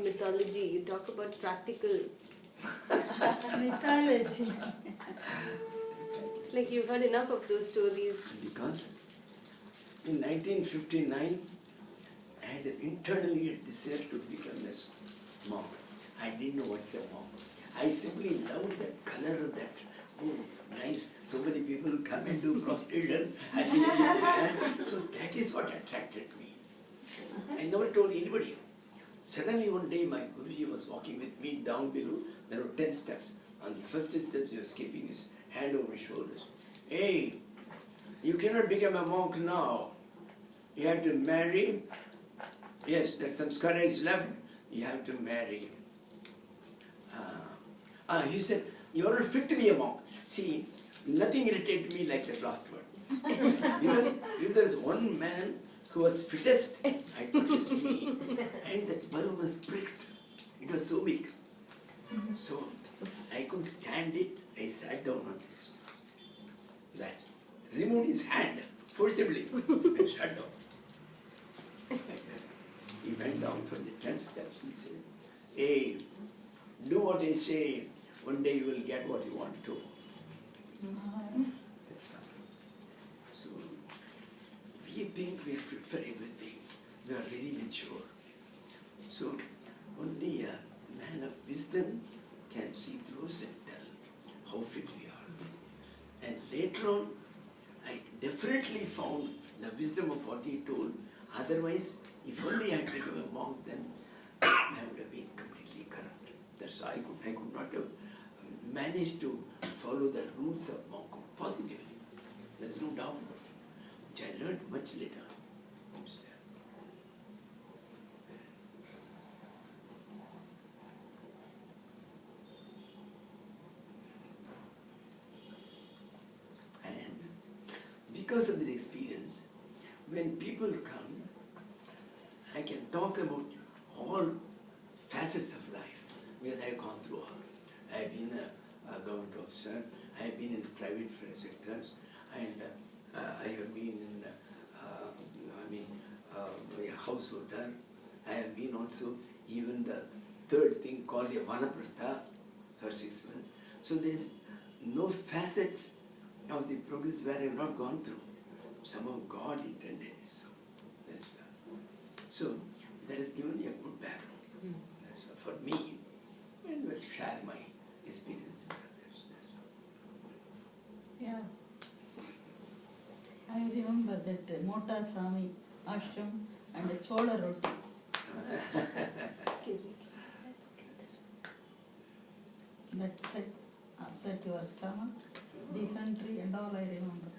mythology, you talk about practical. Mythology. It's like you've heard enough of those stories. Because in 1959, I had internally a desire to become a monk. I didn't know what's a monk. I simply loved that color of that. Oh, nice. So many people come and do prostitution. So that is what attracted me. I never told anybody. Suddenly one day my Guruji was walking with me down below. There were 10 steps. On the first steps he was keeping his hand over his shoulders. Hey, you cannot become a monk now. You have to marry. Yes, there's some courage left. You have to marry. He said, you are not fit to be a monk. See, nothing irritated me like that last word. Because if there's one man who was fittest, I thought it was me. And that balloon was pricked. It was so big. So I couldn't stand it. I sat down on this. That removed his hand forcibly and sat down. Like that. He went down from the 10 steps and said, hey, do what I say. One day you will get what you want to. That's all. So we think we are fit for everything. We are very mature. So only a man of wisdom can see through us and tell how fit we are. And later on, I definitely found the wisdom of what he told. Otherwise, if only I had become a monk, then I would have been completely corrupt. That's why I could not have managed to follow the rules of monkhood positively. There's no doubt about it, which I learned much later. And because of that experience, when people come, I can talk about all facets of life because I have gone through all. I have been a government officer, I have been in the private sectors, and I have been in, a householder. I have been also even the third thing called a vanaprastha for 6 months. So there is no facet of the progress where I have not gone through. Somehow God intended it so. So that has given me a good background for me, and will share my experience with others. Yeah. I remember that Mota Sami ashram and a chola roti. Excuse me. That set upset your stomach, dysentery and all I remember.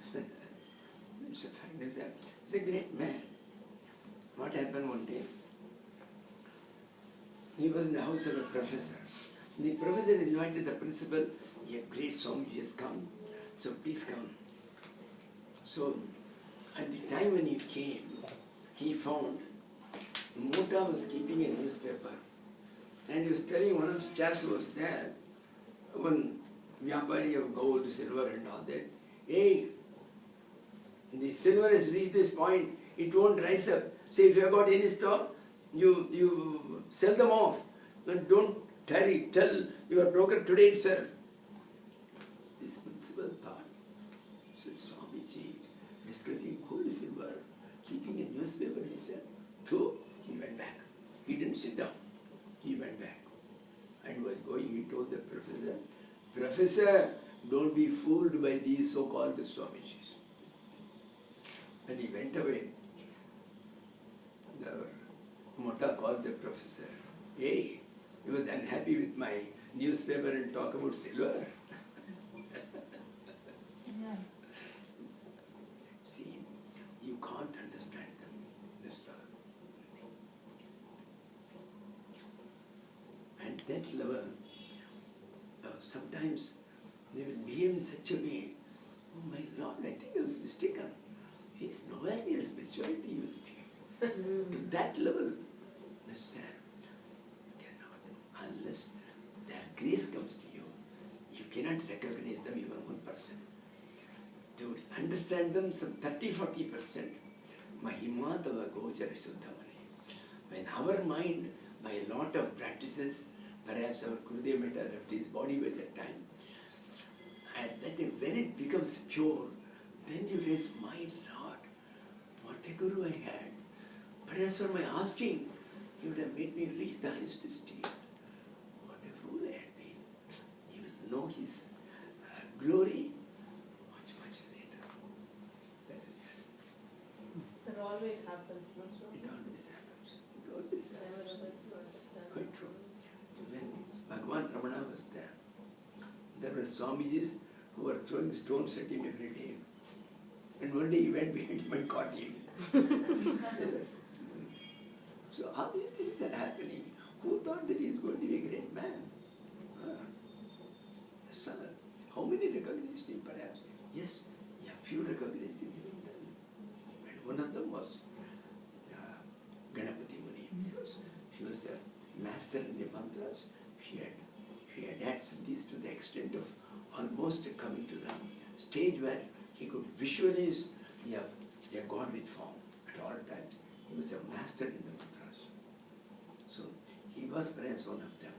It's a fact. He's a great man. What happened one day? He was in the house of a professor. The professor invited the principal, a great Swamiji has come, so please come. So at the time when he came, he found Mota was keeping a newspaper, and he was telling one of the chaps who was there, one vyapari of gold, silver and all that, hey, the silver has reached this point, it won't rise up. So if you have got any stock, you sell them off. But don't tarry, tell your broker today itself. This principal thought, says Swamiji, discussing gold, silver, keeping a newspaper, he said, so he went back. He didn't sit down. He went back. And while going, he told the professor, Professor, don't be fooled by these so-called Swamijis. And he went away. The Mota called the professor. Hey, he was unhappy with my newspaper and talk about silver. Yeah. See, you can't understand them. That's all. And that level, sometimes they will behave in such a way, oh my Lord, I think I was mistaken. He's nowhere near spirituality, you will think. To that level, understand? You cannot, unless their grace comes to you, you cannot recognize them even 1%. To understand them some 30-40%, Mahima tava gochara shuddhamani. When our mind by a lot of practices. Perhaps our Gurudev might have left his body by that time. And then when it becomes pure, then you realize, my Lord, what a Guru I had. Perhaps for my asking, he would have made me reach the highest state. What a fool I had been. He will know his glory much, much later. That is that. That always happens, no? It always happens. It always Never happens. able to understand. Quite true. When Bhagavan Ramana was there were Swamijis who were throwing stones at him every day. And one day he went behind him and caught him. Yes. So all these things are happening. Who thought that he is going to be a great man? So, how many recognized him perhaps? Yes, yeah, few recognized him. And one of them was Ganapati Muni, because he was a master in the mantras. She had had this to the extent of almost coming to the stage where he could visualize a God with form at all times. He was a master in the mantras. So he was perhaps one of them.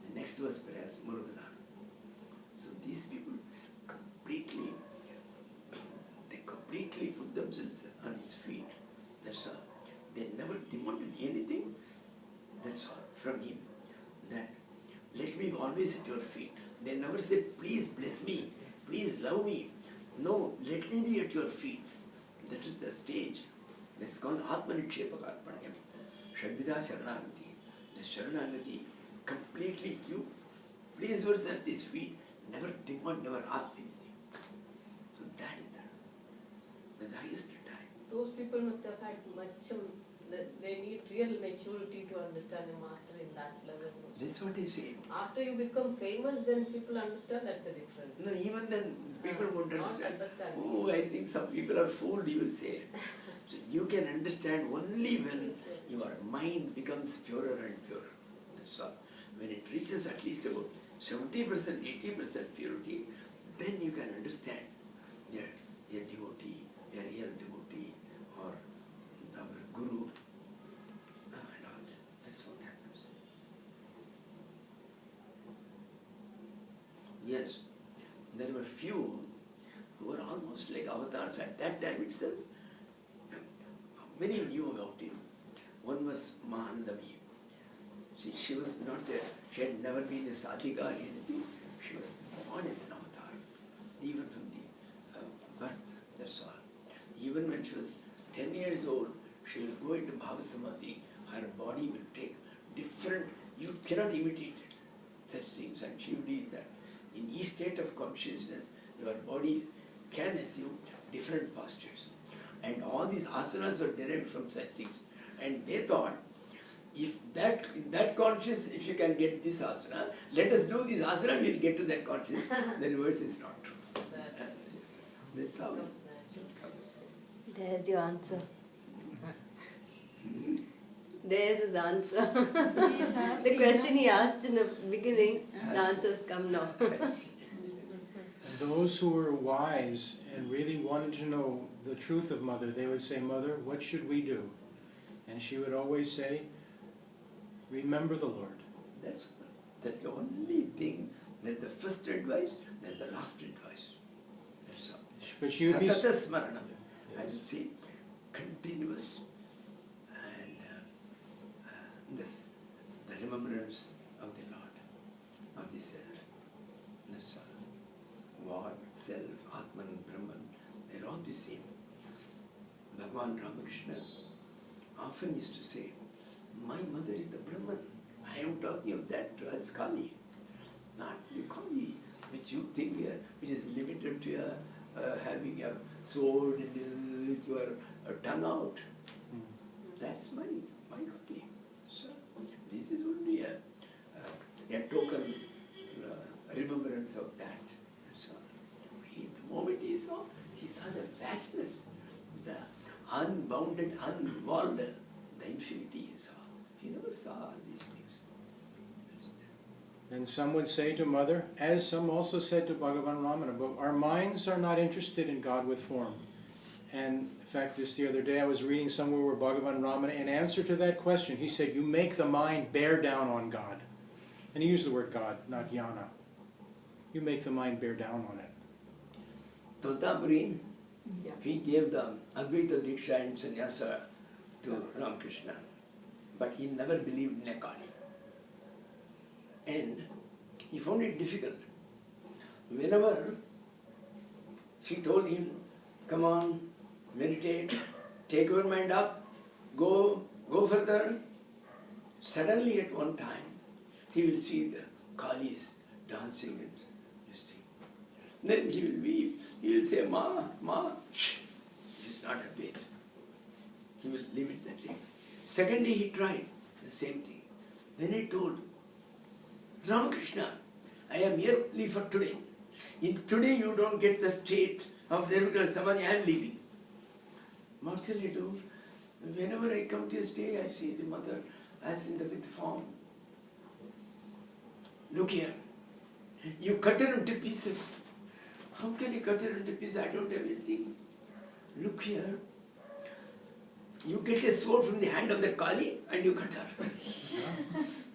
The next was perhaps Murugana. So these people completely put themselves on his feet. That's all. They never demanded anything. That's all from him. That let me always at your feet. They never said, please bless me, please love me. No, let me be at your feet. That is the stage. That's called Atmanikshepakarpanyam. Shadvida Sharanagati. The Sharanagati completely you place yourself at his feet, never demand, never ask anything. So that is the highest time. Those people must have had much, they need real maturity to understand a master in that level. That's what I say. After you become famous, then people understand that's a difference. No, even then people won't Not understand. understanding. Oh, I think some people are fooled, you will say. So you can understand only when your mind becomes purer and purer. That's all. When it reaches at least about 70%, 80% purity, then you can understand you're a devotee, a real devotee, or our Guru, and all that. That's what happens. Yes, there were few who were almost like avatars at that time itself. Many knew about him. One was Mahanandami. She was not she had never been a sadhika or anything. She was born as an avatar, even from the birth, that's all. Even when she was 10 years old, she will go into Bhavasamadhi, her body will take different, you cannot imitate it, such things, and she will be that. In each state of consciousness, your body can assume different postures. And all these asanas were derived from such things. And they thought, if that conscious, if you can get this asana, let us do this asana, we'll get to that conscious. The reverse is not true. That's how it comes. There's your answer. There's his answer. He is asking, The question he asked in the beginning, the answers come now. Those who were wise and really wanted to know the truth of Mother, they would say, Mother, what should we do? And she would always say, remember the Lord. That's the only thing. That's the first advice, that's the last advice. That's all. But she would be... Satata smaranam. I will Yes. say continuous and the remembrance of the Lord, of the self. That's all. God, self, Atman, Brahman, they're all the same. Bhagavan Ramakrishna often used to say, my mother is the Brahman. I am talking of that as Kali. Not the Kali, which you think, which is limited to having a sword and with your tongue out. That's my Kali. So, this is only a token remembrance of that. So, the moment he saw the vastness, the unbounded, unwalled, the infinity he saw. He never saw all these things. And some would say to Mother, as some also said to Bhagavan Ramana, but our minds are not interested in God with form. And fact, just the other day I was reading somewhere where Bhagavan Ramana, in answer to that question, he said, you make the mind bear down on God. And he used the word God, not jnana. You make the mind bear down on it. Totapuri, Yeah. he gave the Advaita Diksha and Sanyasa to Ramakrishna, but he never believed in a Kali. And he found it difficult. Whenever she told him, come on, meditate, take your mind up, go further, suddenly at one time, he will see the Kalis dancing and this thing. Then he will weep, he will say, Ma, shh, he's not a bit. He will leave it that thing. Second day he tried the same thing. Then he told, Ramakrishna, I am here only for today. If today you don't get the state of Nirvikala Samadhi, I am leaving. What shall I do? Whenever I come to your stay, I see the mother as in the with form. Look here, you cut her into pieces. How can you cut her into pieces? I don't have anything. Look here, you get a sword from the hand of the Kali and you cut her.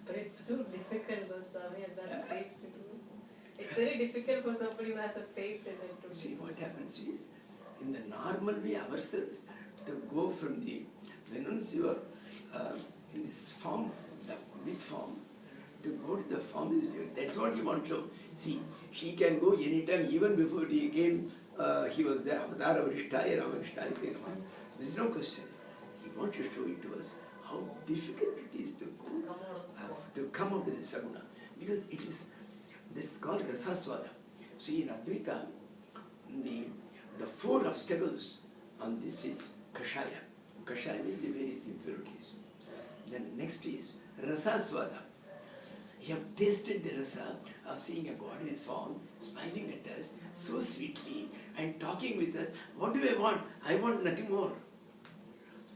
But it's too difficult for Swami at that stage to do. It's very difficult for somebody who has a faith in it to do. See what happens is, in the normal way ourselves, to go from the, when once you are in this form, the with form, to go to the form is different. That's what he wants to show. See, he can go anytime, even before he came, he was there, Avatar Avarishthaya, Ramarishthaya, there is no question. He wants to show it to us how difficult it is to go, to come out of the Saguna. Because it is, that's called rasasvada. See, in Advaita, the four obstacles on this is kashaya. Kashaya is the various impurities. Then next is rasasvada. You have tasted the rasa of seeing a God with form, smiling at us so sweetly and talking with us. What do I want? I want nothing more.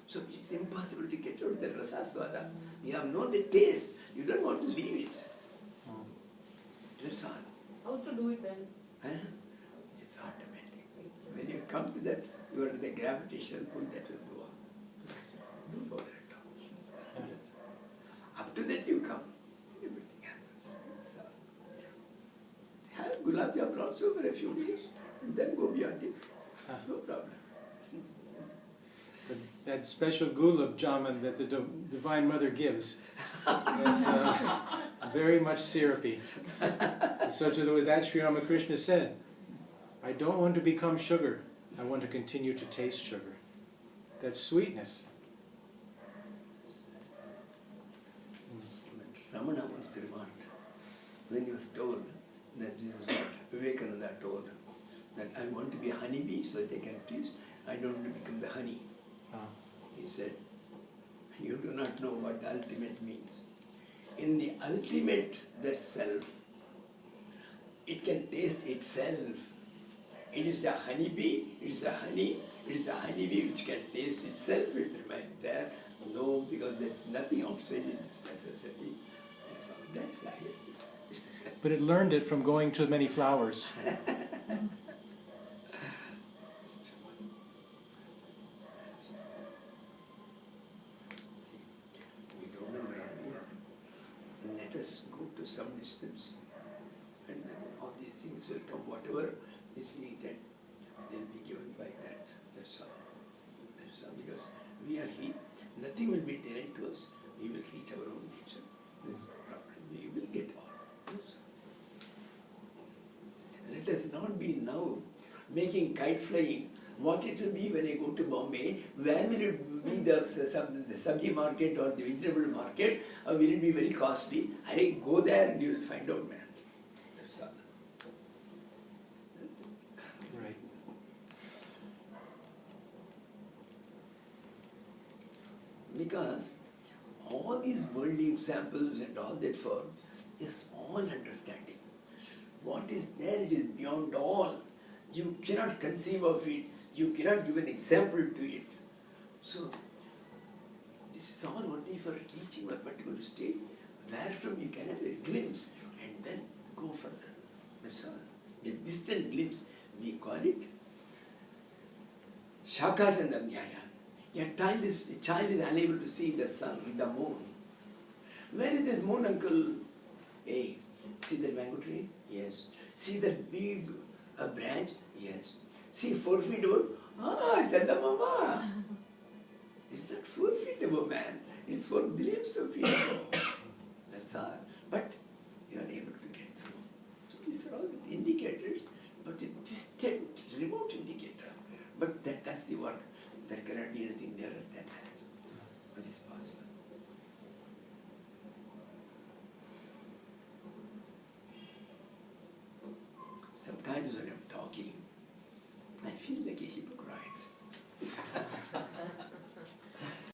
So it's impossible to get out of the rasasvada. You have known the taste. You don't want to leave it. That's all. How to do it then? Huh? It's automatic. When you come to that, you are in the gravitational pull that will go on. No bother at all. Yes. Up to that you come, everything happens. So, have gulab jamun also for a few days, and then go beyond it. No problem. But that special gulab jamun that the Divine Mother gives is very much syrupy. So with that, Sri Ramakrishna said, I don't want to become sugar. I want to continue to taste sugar. That's sweetness. Ramana once remarked, when he was told that this is what Vivekananda told, that I want to be a honeybee so that I can taste, I don't want to become the honey. He said, you do not know what the ultimate means. In the ultimate, that self, it can taste itself. It is a honeybee, it is a honey, it is a honeybee which can taste itself, it remains there. No, because there is nothing outside it is necessary. So that's the highest stage. But it learned it from going to many flowers. See, we don't know where we are. Let us go to some distance, and then all these things will come. Whatever is needed, they'll be given by that. That's all. That's all. Because we are here, nothing will be denied to us. We will reach our own nature. This problem, we will get all. Yes. Let us not be now making kite flying. What it will be when I go to Bombay, where will it be the sabji market or the vegetable market, or will it be very costly? I go there and you will find out, man. That's all. That's it. Right. Because all these worldly examples and all that for a small understanding. What is there, it is beyond all. You cannot conceive of it. You cannot give an example to it. So, this is all only for reaching a particular stage, where from you can have a glimpse and then go further. That's all. A distant glimpse. We call it Shakachandam Nyaya. A child is unable to see the sun, the moon. Where is this moon, uncle? Hey, see that mango tree? Yes. See that big branch? Yes. See 4 feet above? Ah, Chanda Mama. It's not 4 feet above, man. It's 4 billions of feet above. That's all. But you are able to get through. So these are all the indicators, but a distant, remote indicator. But that's the work. There cannot be anything nearer than that, which is possible. Sometimes when I'm talking, I feel like a hypocrite.